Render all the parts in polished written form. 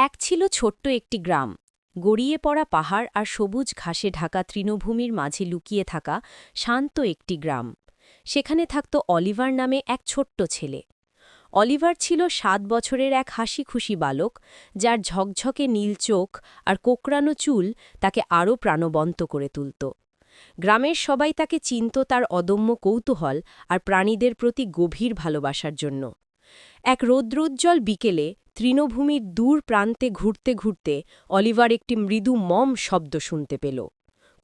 এক ছিল ছোট্ট একটি গ্রাম, গড়িয়ে পড়া পাহাড় আর সবুজ ঘাসে ঢাকা তৃণভূমির মাঝে লুকিয়ে থাকা শান্ত একটি গ্রাম। সেখানে থাকত অলিভার নামে এক ছোট্ট ছেলে। অলিভার ছিল ৭ বছরের এক হাসিখুশি বালক, যার ঝকঝকে নীল চোখ আর কোকড়ানো চুল তাকে আরও প্রাণবন্ত করে তুলত। গ্রামের সবাই তাকে চিনত তার অদম্য কৌতূহল আর প্রাণীদের প্রতি গভীর ভালোবাসার জন্য। এক রৌদ্রোজ্জ্বল বিকেলে তৃণভূমির দূর প্রান্তে ঘুরতে ঘুরতে অলিভার একটি মৃদু মম শব্দ শুনতে পেল।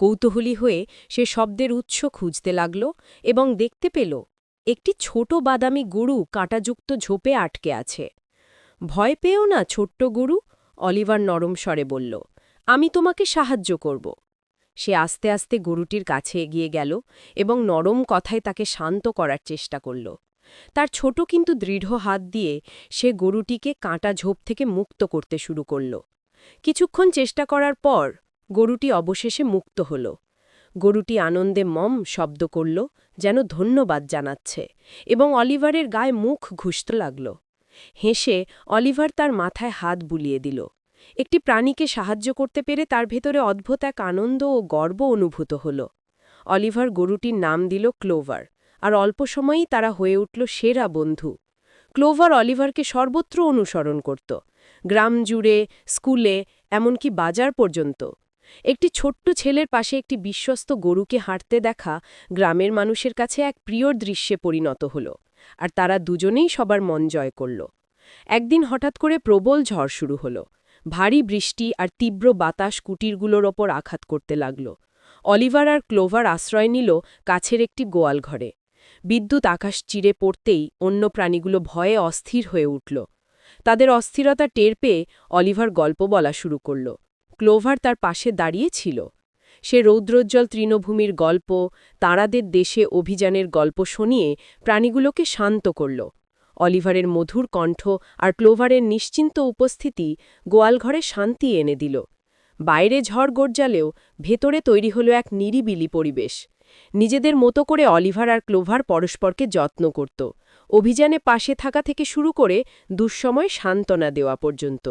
কৌতূহলী হয়ে সে শব্দের উৎস খুঁজতে লাগল এবং দেখতে পেল একটি ছোট বাদামি গরু কাঁটাযুক্ত ঝোপে আটকে আছে। ভয় পেও না ছোট্ট গরু, অলিভার নরম স্বরে বলল, আমি তোমাকে সাহায্য করব। সে আস্তে আস্তে গরুটির কাছে এগিয়ে গেল এবং নরম কথায় তাকে শান্ত করার চেষ্টা করল। তার ছোট কিন্তু দৃঢ় হাত দিয়ে সে গরুটিকে কাঁটা ঝোপ থেকে মুক্ত করতে শুরু করল। কিছুক্ষণ চেষ্টা করার পর গরুটি অবশেষে মুক্ত হল। গরুটি আনন্দে মম শব্দ করল, যেন ধন্যবাদ জানাচ্ছে, এবং অলিভারের গায়ে মুখ ঘুষতে লাগল। হেসে অলিভার তার মাথায় হাত বুলিয়ে দিল। একটি প্রাণীকে সাহায্য করতে পেরে তার ভেতরে অদ্ভুত এক আনন্দ ও গর্ব অনুভূত হল। অলিভার গরুটির নাম দিল ক্লোভার, আর অল্প সময়েই তারা হয়ে উঠল সেরা বন্ধু। ক্লোভার অলিভারকে সর্বত্র অনুসরণ করত, গ্রাম জুড়ে, স্কুলে, এমনকি বাজার পর্যন্ত। একটি ছোট্ট ছেলের পাশে একটি বিশ্বস্ত গরুকে হাঁটতে দেখা গ্রামের মানুষের কাছে এক প্রিয় দৃশ্যে পরিণত হল, আর তারা দুজনেই সবার মন জয় করল। একদিন হঠাৎ করে প্রবল ঝড় শুরু হল। ভারী বৃষ্টি আর তীব্র বাতাস কুটিরগুলোর ওপর আঘাত করতে লাগল। অলিভার আর ক্লোভার আশ্রয় নিল কাছের একটি গোয়াল ঘরে। বিদ্যুৎ আকাশ চিরে পড়তেই অন্য প্রাণীগুলো ভয়ে অস্থির হয়ে উঠল। তাদের অস্থিরতা টের পেয়ে অলিভার গল্প বলা শুরু করল। ক্লোভার তার পাশে দাঁড়িয়ে ছিল। সে রৌদ্রোজ্জ্বল তৃণভূমির গল্প, তারাদের দেশে অভিযানের গল্প শুনিয়ে প্রাণীগুলোকে শান্ত করল। অলিভারের মধুর কণ্ঠ আর ক্লোভারের নিশ্চিন্ত উপস্থিতি গোয়ালঘরে শান্তি এনে দিল। বাইরে ঝড় গর্জালেও ভেতরে তৈরি হল এক নিরিবিলি পরিবেশ। নিজেদের মতো করে অলিভার আর ক্লোভার পরস্পরকে যত্ন করত, অভিযানে পাশে থাকা থেকে শুরু করে দুঃসময় সান্ত্বনা দেওয়া পর্যন্ত।